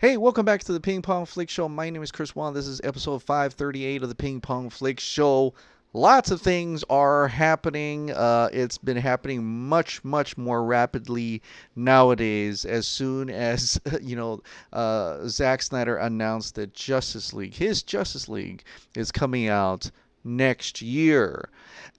Hey, welcome back to the Ping Pong Flick Show. My name is Chris Wan. This is episode 538 of the Ping Pong Flick Show. Lots of things are happening. It's been happening much more rapidly nowadays. As soon as Zack Snyder announced that his Justice League, is coming out next year.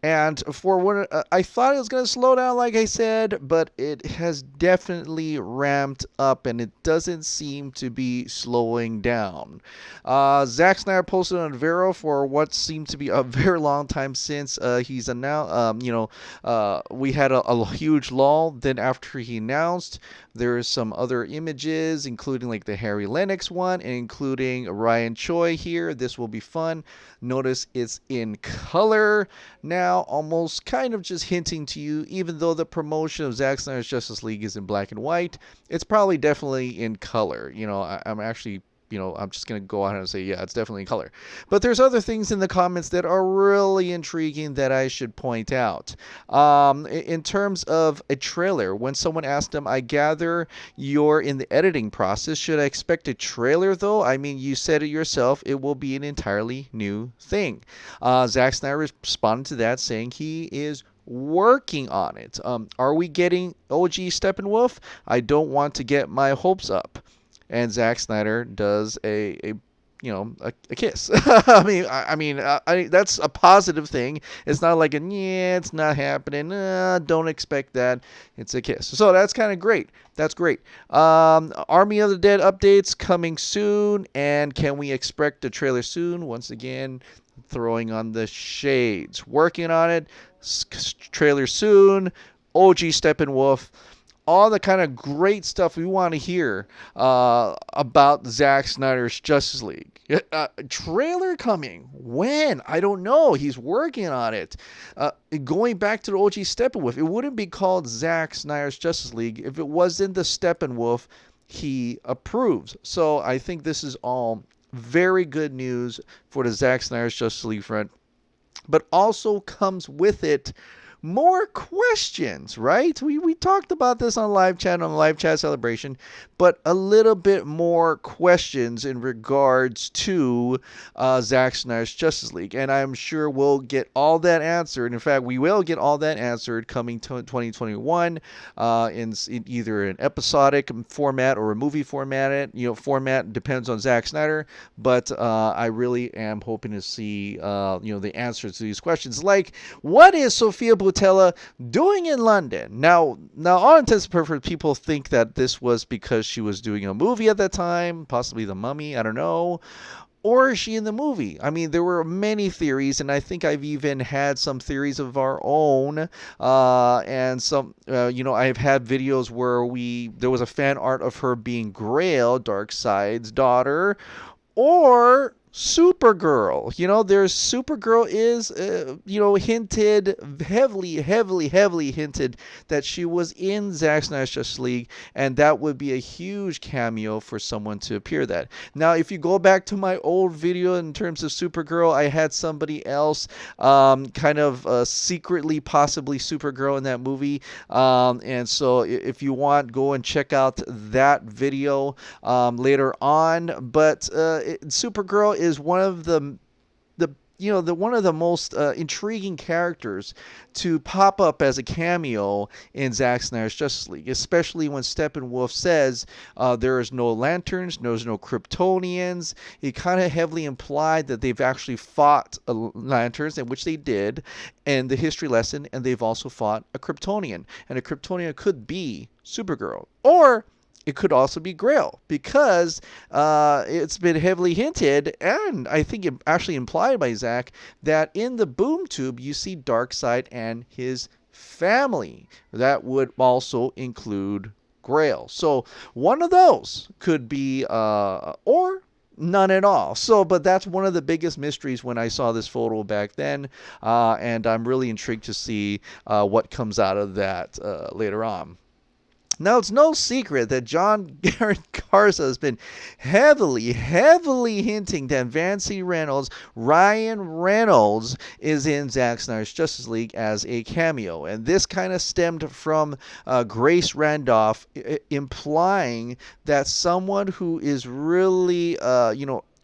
And for what I thought it was going to slow down, like I said, but it has definitely ramped up, and it doesn't seem to be slowing down. Zack Snyder posted on Vero for what seemed to be a very long time since he's announced. We had a huge lull. Then after he announced, there's some other images, including like the Harry Lennox one, and including Ryan Choi here. This will be fun. Notice it's in color now, almost kind of just hinting to you, even though the promotion of Zack Snyder's Justice League is in black and white, it's probably definitely in color. I'm actually I'm just going to go out and say, yeah, it's definitely in color. But there's other things in the comments that are really intriguing that I should point out. In terms of a trailer, when someone asked him, I gather you're in the editing process. Should I expect a trailer, though? I mean, you said it yourself. It will be an entirely new thing. Zack Snyder responded to that saying he is working on it. Are we getting OG Steppenwolf? I don't want to get my hopes up. And Zack Snyder does a kiss. That's a positive thing. It's not like it's not happening. Don't expect that. It's a kiss. So that's kind of great. That's great. Army of the Dead updates coming soon, and can we expect a trailer soon? Once again, throwing on the shades. Working on it. Trailer soon. OG Steppenwolf. All the kind of great stuff we want to hear about Zack Snyder's Justice League. Trailer coming. When? I don't know. He's working on it. Going back to the OG Steppenwolf, it wouldn't be called Zack Snyder's Justice League if it wasn't the Steppenwolf he approves. So I think this is all very good news for the Zack Snyder's Justice League front. But also comes with it more questions, right? We talked about this on live chat, on live chat celebration, but a little bit more questions in regards to Zack Snyder's Justice League. And I'm sure we'll get all that answered. In fact, we will get all that answered coming to 2021 in either an episodic format or a movie format. Format depends on Zack Snyder, but I really am hoping to see the answers to these questions. Like, what is Sofia Boutella doing in London? Now, all intents and purposes, people think that this was because she was doing a movie at that time, possibly The Mummy, I don't know. Or is she in the movie? I mean, there were many theories, and I think I've even had some theories of our own. And some, I've had videos where there was a fan art of her being Grail, Darkseid's daughter, or Supergirl. There's Supergirl is, hinted, heavily hinted that she was in Zack Snyder's Justice League, and that would be a huge cameo for someone to appear that. Now, if you go back to my old video in terms of Supergirl, I had somebody else secretly, possibly Supergirl in that movie. And so if you want, go and check out that video later on. But Supergirl is one of the one of the most intriguing characters to pop up as a cameo in Zack Snyder's Justice League, especially when Steppenwolf says there is no lanterns, there's no Kryptonians. He kind of heavily implied that they've actually fought lanterns, in which they did, in the history lesson, and they've also fought a Kryptonian, and a Kryptonian could be Supergirl, or it could also be Grail, because it's been heavily hinted, and I think it actually implied by Zack, that in the boom tube you see Darkseid and his family. That would also include Grail. So one of those could be, or none at all. But that's one of the biggest mysteries when I saw this photo back then, and I'm really intrigued to see what comes out of that later on. Now, it's no secret that John Garrett Garza has been heavily hinting that Ryan Reynolds, is in Zack Snyder's Justice League as a cameo. And this kind of stemmed from Grace Randolph implying that someone who is really,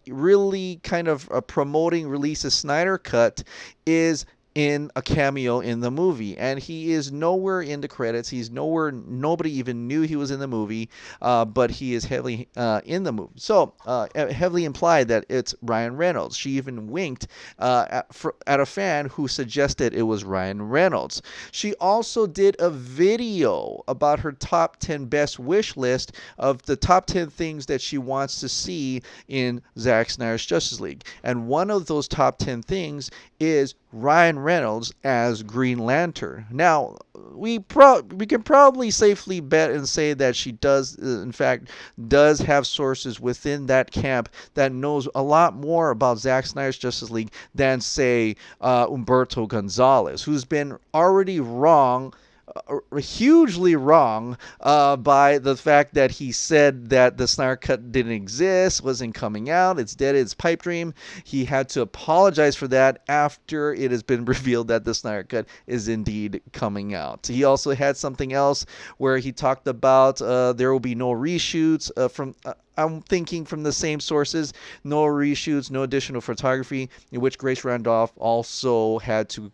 really kind of promoting release a Snyder Cut is in a cameo in the movie, and he is nowhere in the credits. He's nowhere. Nobody even knew he was in the movie, but he is heavily in the movie. So heavily implied that it's Ryan Reynolds. She even winked at a fan who suggested it was Ryan Reynolds. She also did a video about her top 10 best wish list of the top 10 things that she wants to see in Zack Snyder's Justice League, and one of those top 10 things is Ryan Reynolds as Green Lantern. Now, we can probably safely bet and say that she does, in fact, does have sources within that camp that knows a lot more about Zack Snyder's Justice League than, say, Umberto Gonzalez, who's been already wrong, hugely wrong, by the fact that he said that the Snyder Cut didn't exist, wasn't coming out, it's dead, it's pipe dream. He had to apologize for that after it has been revealed that the Snyder Cut is indeed coming out. He also had something else where he talked about there will be no reshoots from I'm thinking from the same sources, no reshoots, no additional photography, in which Grace Randolph also had to,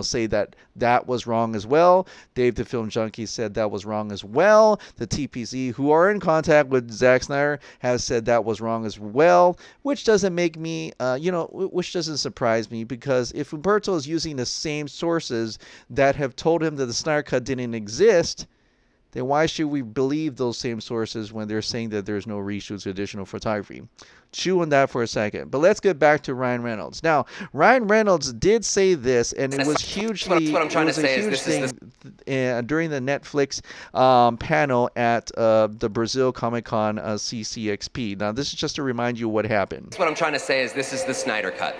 say that was wrong as well. Dave the Film Junkie said that was wrong as well. The TPC, who are in contact with Zack Snyder, has said that was wrong as well, which doesn't make me, which doesn't surprise me, because if Umberto is using the same sources that have told him that the Snyder Cut didn't exist, then why should we believe those same sources when they're saying that there's no reshoots or additional photography? Chew on that for a second. But let's get back to Ryan Reynolds. Now, Ryan Reynolds did say this, and it was hugely, what I'm trying to say is this is during the Netflix panel at the Brazil Comic-Con CCXP. Now, this is just to remind you what happened. What I'm trying to say is this is the Snyder Cut.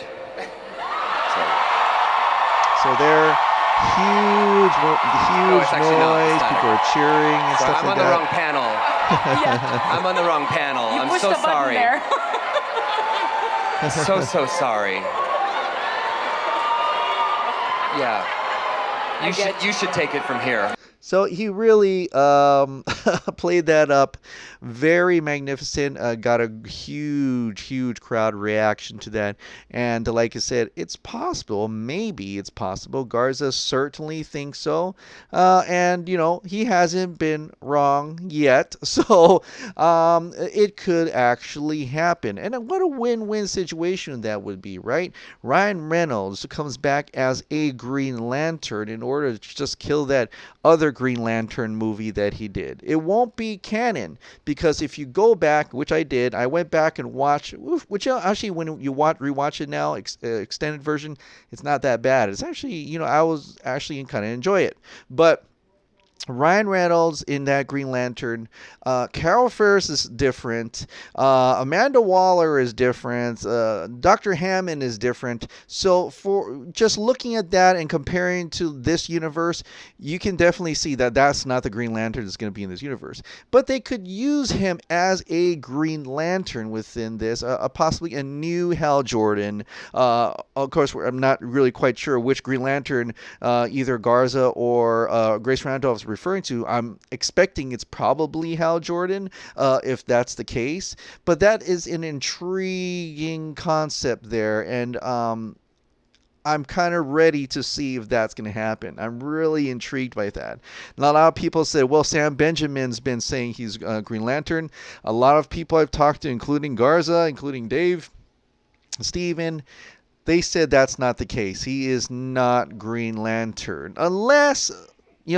So there... Huge noise, people are cheering and stuff like that. I'm on the wrong panel. I'm on the wrong panel. I'm so sorry. So sorry. Yeah. You should take it from here. So he really played that up very magnificent, got a huge crowd reaction to that. And like I said, it's possible, maybe it's possible. Garza certainly thinks so. And, he hasn't been wrong yet. So it could actually happen. And what a win-win situation that would be, right? Ryan Reynolds comes back as a Green Lantern in order to just kill that other Green Lantern movie that he did. It won't be canon, because if you go back, which I did, I went back and watched, which actually when you rewatch it now, extended version, it's not that bad. It's actually, I was actually kind of enjoy it. But Ryan Reynolds in that Green Lantern, Carol Ferris is different, Amanda Waller is different, Dr. Hammond is different. So for just looking at that and comparing to this universe, you can definitely see that that's not the Green Lantern that's going to be in this universe. But they could use him as a Green Lantern within this, possibly a new Hal Jordan. Of course, I'm not really quite sure which Green Lantern either Garza or Grace Randolph is referring to. I'm expecting it's probably Hal Jordan, if that's the case. But that is an intriguing concept there, and I'm kind of ready to see if that's going to happen. I'm really intrigued by that. Now, a lot of people said, well, Sam Benjamin's been saying he's Green Lantern. A lot of people I've talked to, including Garza, including Dave, Steven, they said that's not the case. He is not Green Lantern. Unless,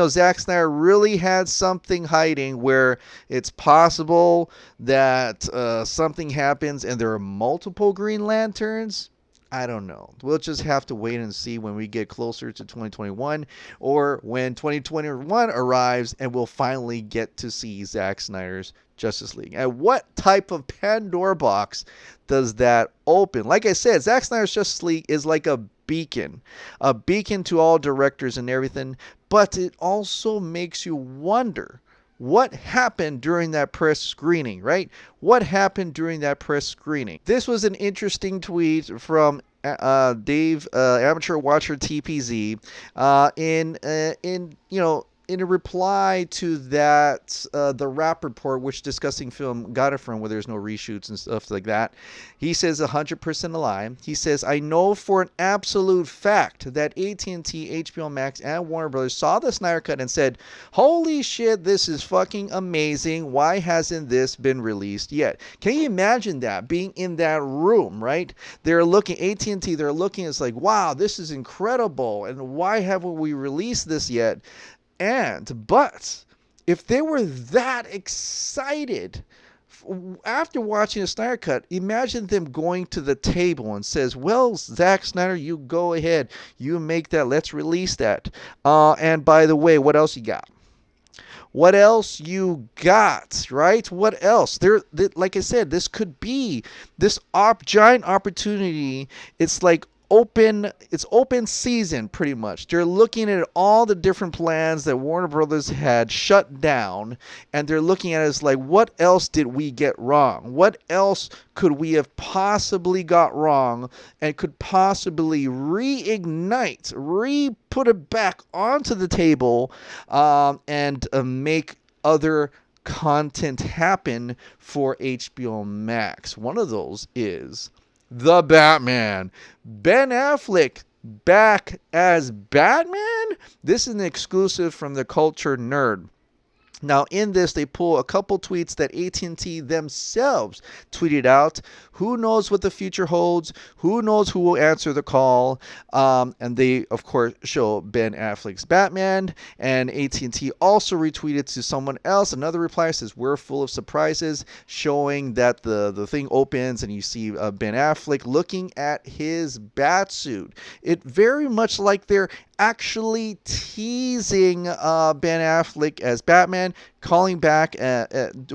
Zack Snyder really had something hiding where it's possible that something happens and there are multiple Green Lanterns. I don't know. We'll just have to wait and see when we get closer to 2021, or when 2021 arrives and we'll finally get to see Zack Snyder's Justice League. And what type of Pandora box does that open? Like I said, Zack Snyder's Justice League is like a beacon to all directors and everything, but it also makes you wonder, What happened during that press screening, right? What happened during that press screening? This was an interesting tweet from Dave, Amateur Watcher TPZ, in a reply to that, the Rap Report, which discussing film got it from, where there's no reshoots and stuff like that. He says 100% a lie. He says, I know for an absolute fact that AT&T, HBO Max, and Warner Brothers saw the Snyder Cut and said, holy shit, this is fucking amazing. Why hasn't this been released yet? Can you imagine that, being in that room, right? They're looking, AT&T, they're looking, it's like, wow, this is incredible. And why haven't we released this yet? But if they were that excited after watching the Snyder Cut, imagine them going to the table and says, well, Zack Snyder, you go ahead. You make that. Let's release that. And by the way, what else you got? What else you got, right? What else? Like I said, this could be this giant opportunity. It's like open season pretty much. They're looking at all the different plans that Warner Brothers had shut down, and they're looking at it as like, what else did we get wrong? What else could we have possibly got wrong and could possibly put it back onto the table, and make other content happen for HBO Max. One of those is The Batman. Ben Affleck back as Batman? This is an exclusive from the Culture Nerd. Now, in this, they pull a couple tweets that AT&T themselves tweeted out. Who knows what the future holds? Who knows who will answer the call? And they, of course, show Ben Affleck's Batman. And AT&T also retweeted to someone else. Another reply says, we're full of surprises, showing that the thing opens and you see Ben Affleck looking at his Batsuit. It very much like they're actually teasing Ben Affleck as Batman, calling back,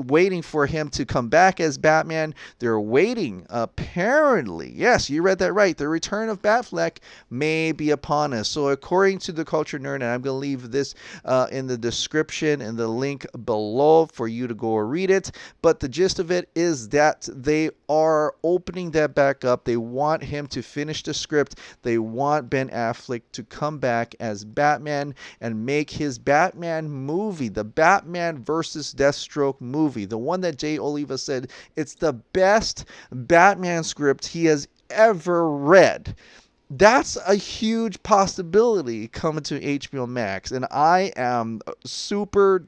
waiting for him to come back as Batman. They're waiting, apparently. Yes, you read that right. The return of Batfleck may be upon us. So according to the Culture Nerd, and I'm going to leave this in the description and the link below for you to go read it. But the gist of it is that they are opening that back up. They want him to finish the script. They want Ben Affleck to come back as Batman and make his Batman movie, the Batman versus Deathstroke movie, the one that Jay Oliva said it's the best Batman script he has ever read. That's a huge possibility coming to HBO Max, and I am super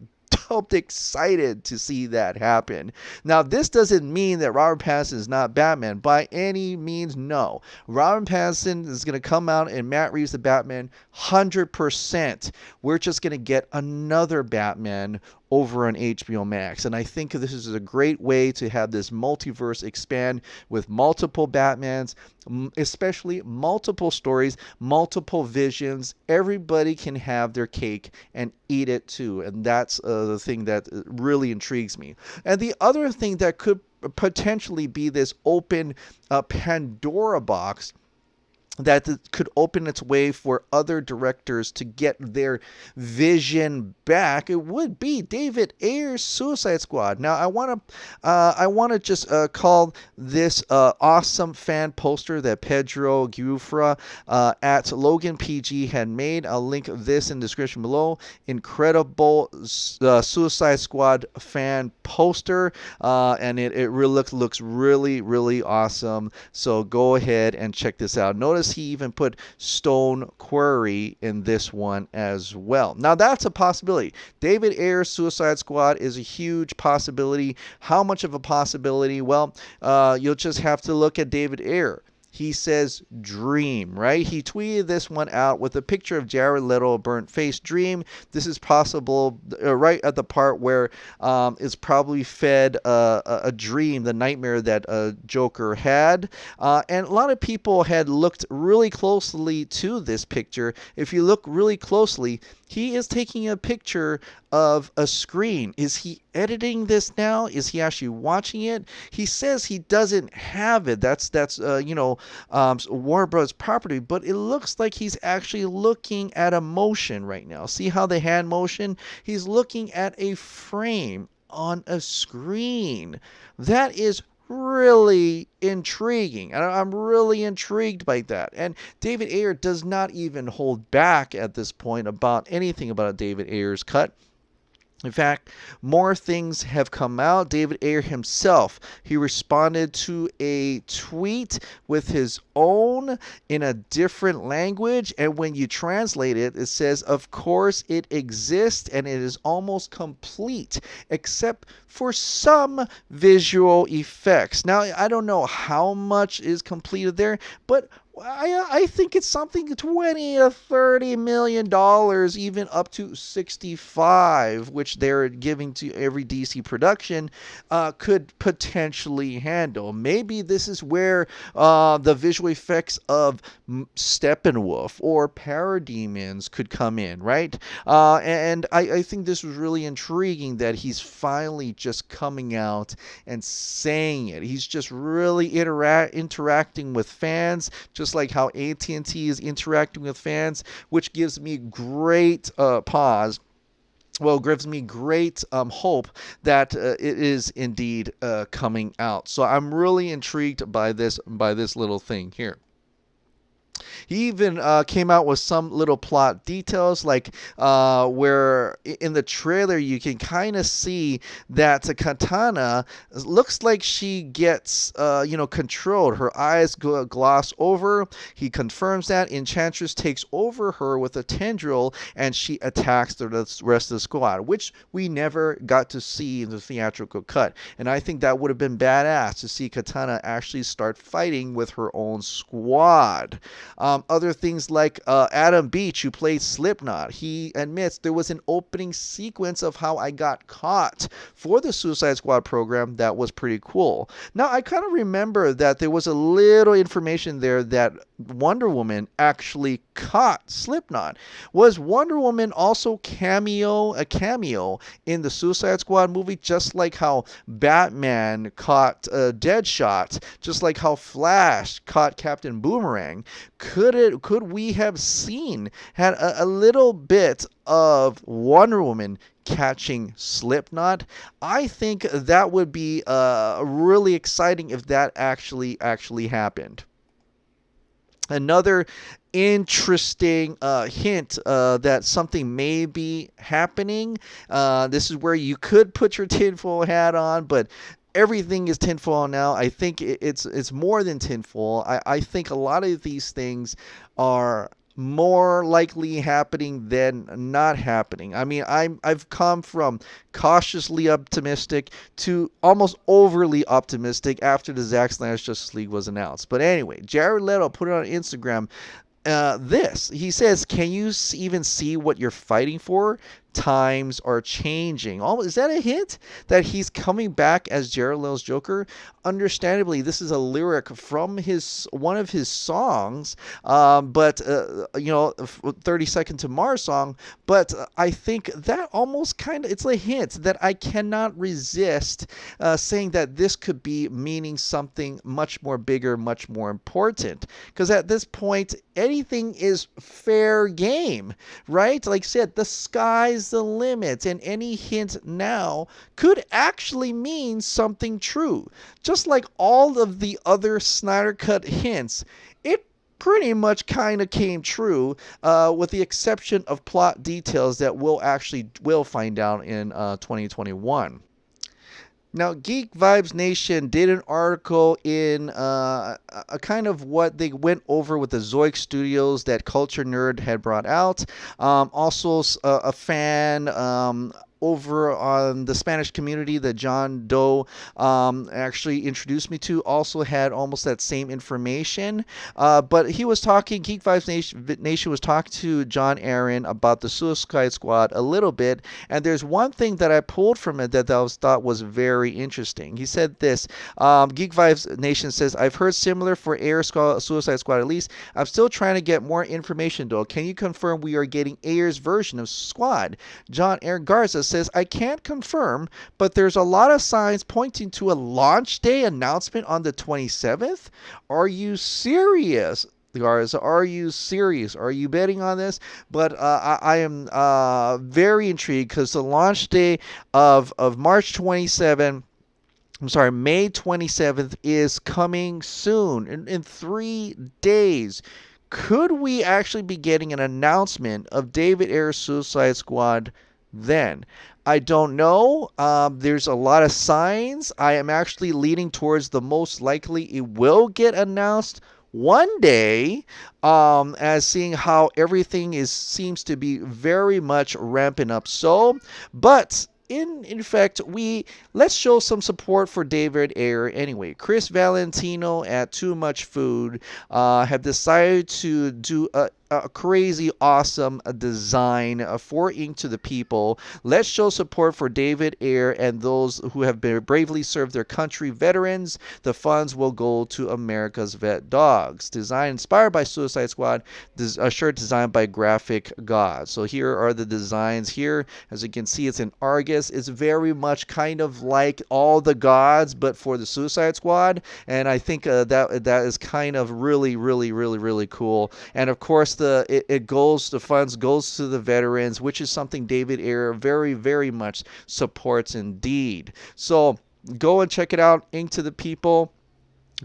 excited to see that happen. Now, this doesn't mean that Robert Pattinson is not Batman by any means. No, Robert Pattinson is going to come out and Matt Reeves the Batman 100%. We're just going to get another Batman over on HBO Max, and I think this is a great way to have this multiverse expand with multiple Batmans, especially multiple stories, multiple visions. Everybody can have their cake and eat it too, and that's the thing that really intrigues me. And the other thing that could potentially be this open Pandora box that could open its way for other directors to get their vision back, it would be David Ayer's Suicide Squad. Now, I want to just call this awesome fan poster that Pedro Giuffra at Logan PG had made. I'll link this in the description below. Incredible Suicide Squad fan poster, and it really looks really, really awesome. So go ahead and check this out. Notice he even put Stone Quarry in this one as well. Now, that's a possibility. David Ayer's Suicide Squad is a huge possibility. How much of a possibility? Well, you'll just have to look at David Ayer. He says dream, right? He tweeted this one out with a picture of Jared Leto, burnt face dream. This is possible right at the part where it's probably fed a dream, the nightmare that Joker had. And a lot of people had looked really closely to this picture. If you look really closely, he is taking a picture of a screen. Is he editing this now? Is he actually watching it? He says he doesn't have it. That's Warner Bros. Property, but it looks like he's actually looking at a motion right now. See how the hand motion? He's looking at a frame on a screen. That is really intriguing. And I'm really intrigued by that. And David Ayer does not even hold back at this point about anything about David Ayer's cut. In fact, more things have come out. David Ayer himself, he responded to a tweet with his own in a different language. And when you translate it, it says, of course it exists and it is almost complete, except for some visual effects. Now, I don't know how much is completed there, but I think it's something 20 to 30 million dollars, even up to 65, which they're giving to every DC production, could potentially handle. Maybe this is where the visual effects of Steppenwolf or Parademons could come in, right? And I think this was really intriguing that he's finally just coming out and saying it. He's just really interacting with fans, just like how AT&T is interacting with fans, which gives me great pause. Well, gives me great hope that it is indeed coming out. So I'm really intrigued by this little thing here. He even came out with some little plot details, like where in the trailer you can kind of see that Katana looks like she gets controlled. Her eyes gloss over. He confirms that Enchantress takes over her with a tendril and she attacks the rest of the squad, which we never got to see in the theatrical cut. And I think that would have been badass to see Katana actually start fighting with her own squad. Other things like Adam Beach, who played Slipknot, he admits there was an opening sequence of how I got caught for the Suicide Squad program that was pretty cool. Now, I kind of remember that there was a little information there that Wonder Woman actually caught Slipknot. Was Wonder Woman also a cameo in the Suicide Squad movie, just like how Batman caught Deadshot, just like how Flash caught Captain Boomerang? Could we have had a little bit of Wonder Woman catching Slipknot? I think that would be really exciting if that actually happened. Another interesting hint that something may be happening. This is where you could put your tinfoil hat on, but everything is tinfoil now. I think it's more than tinfoil. I think a lot of these things are more likely happening than not happening. I mean, I've come from cautiously optimistic to almost overly optimistic after the Zack Snyder Justice League was announced. But anyway, Jared Leto put it on Instagram. He says, can you even see what you're fighting for? Times are changing. Is that a hint that he's coming back as Jared Leto's Joker? Understandably, this is a lyric from one of his songs, but 30 Second to Mars song. But I think that almost it's a hint that I cannot resist saying that this could be meaning something much more bigger, much more important. Because at this point, anything is fair game, right? Like I said, the sky's the limit, and any hint now could actually mean something true. Just like all of the other Snyder Cut hints, it pretty much kind of came true, with the exception of plot details that we'll find out in 2021. Now, Geek Vibes Nation did an article in a kind of what they went over with the Zoic Studios that Culture Nerd had brought out. Also, a fan over on the Spanish community that John Doe actually introduced me to also had almost that same information. But he was talking, Geek Vibes Nation was talking to John Aaron about the Suicide Squad a little bit. And there's one thing that I pulled from it that I thought was very interesting. He said this, Geek Vibes Nation says, I've heard similar for Suicide Squad at least. I'm still trying to get more information though. Can you confirm we are getting Ayer's version of Squad? John Aaron Garza says, says, I can't confirm, but there's a lot of signs pointing to a launch day announcement on the 27th. Are you serious? Garza, are you serious? Are you betting on this? But I am very intrigued because the launch day of March 27th, I'm sorry, May 27th is coming soon, in 3 days. Could we actually be getting an announcement of David Ayer's Suicide Squad then? I don't know. There's a lot of signs. I am actually leaning towards the most likely it will get announced one day, as seeing how everything seems to be very much ramping up. So, but in fact, let's show some support for David Ayer anyway. Chris Valentino at Too Much Food have decided to do a crazy awesome design for Ink to the People. Let's show support for David Ayer and those who have bravely served their country, veterans. The funds will go to America's vet dogs. Design inspired by Suicide Squad, a shirt designed by Graphic God. So here are the designs here. As you can see, it's in Argus. It's very much kind of like All the Gods, but for the Suicide Squad. And I think that is kind of really cool. And of course, the funds goes to the veterans, which is something David Ayer very much supports indeed. So go and check it out. Ink to the People.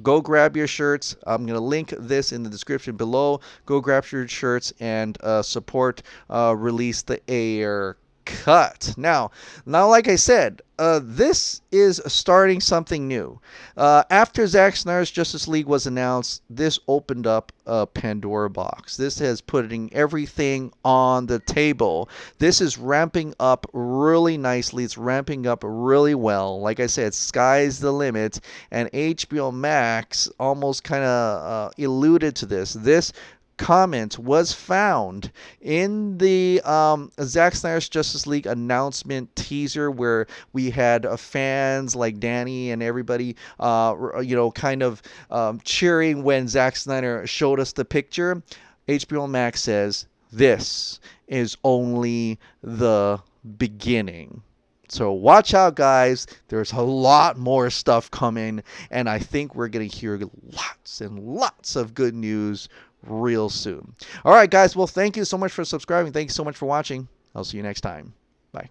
Go grab your shirts. I'm going to link this in the description below. Go grab your shirts and support Release the Ayer cut. Now, like I said, this is starting something new. After Zack Snyder's Justice League was announced, this opened up a Pandora box. This has putting everything on the table. This is ramping up really nicely. It's ramping up really well. Like I said, sky's the limit, and HBO Max almost kind of alluded to this. This comment was found in the Zack Snyder's Justice League announcement teaser, where we had fans like Danny and everybody, kind of cheering when Zack Snyder showed us the picture. HBO Max says this is only the beginning. So watch out, guys. There's a lot more stuff coming, and I think we're going to hear lots and lots of good news real soon. All right, guys. Well, thank you so much for subscribing. Thank you so much for watching. I'll see you next time. Bye.